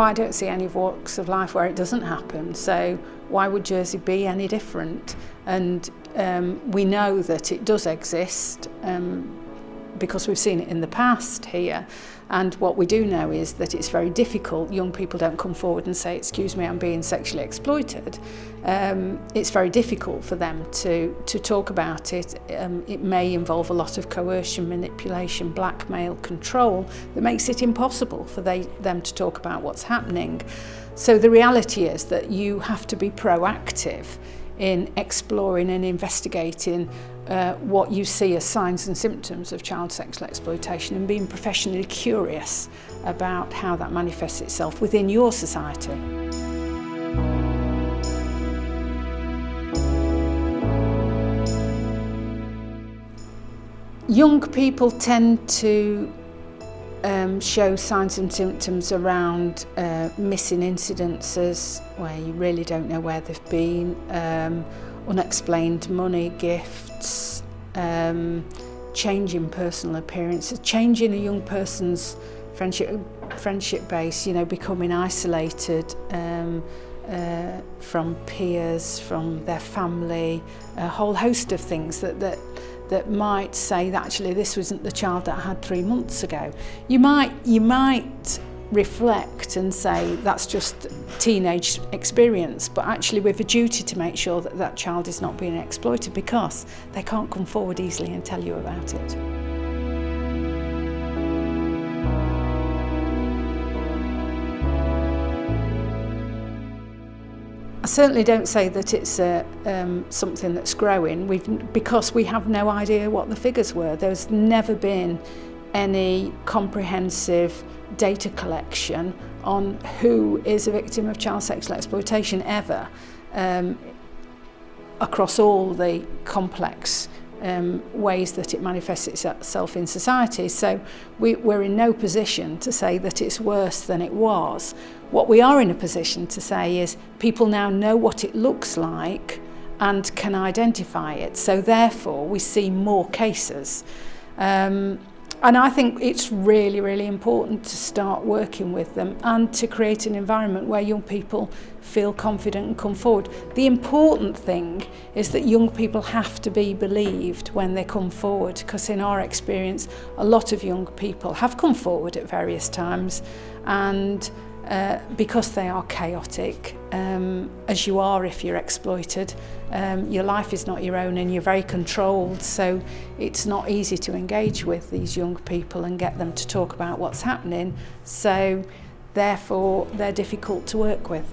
I don't see any walks of life where it doesn't happen, so why would Jersey be any different? And we know that it does exist because we've seen it in the past here. And what we do know is that it's very difficult. Young people don't come forward and say, excuse me, I'm being sexually exploited. It's very difficult for them to talk about it. It may involve a lot of coercion, manipulation, blackmail, control that makes it impossible for them to talk about what's happening. So the reality is that you have to be proactive in exploring and investigating what you see as signs and symptoms of child sexual exploitation and being professionally curious about how that manifests itself within your society. Young people tend to show signs and symptoms around missing incidences where you really don't know where they've been, unexplained money, gifts, change in personal appearance, change in a young person's friendship base, becoming isolated from peers, from their family, a whole host of things that might say that actually this wasn't the child that I had 3 months ago. You might reflect and say that's just teenage experience, but actually we've a duty to make sure that that child is not being exploited because they can't come forward easily and tell you about it. I certainly don't say that it's something that's growing because we have no idea what the figures were. There's never been any comprehensive data collection on who is a victim of child sexual exploitation ever, across all the complex ways that it manifests itself in society. So we're in no position to say that it's worse than it was. What we are in a position to say is people now know what it looks like and can identify it. So therefore we see more cases. And I think it's really, really important to start working with them and to create an environment where young people feel confident and come forward. The important thing is that young people have to be believed when they come forward, because in our experience, a lot of young people have come forward at various times, and because they are chaotic, as you are if you're exploited, your life is not your own and you're very controlled, so it's not easy to engage with these young people and get them to talk about what's happening, so therefore they're difficult to work with.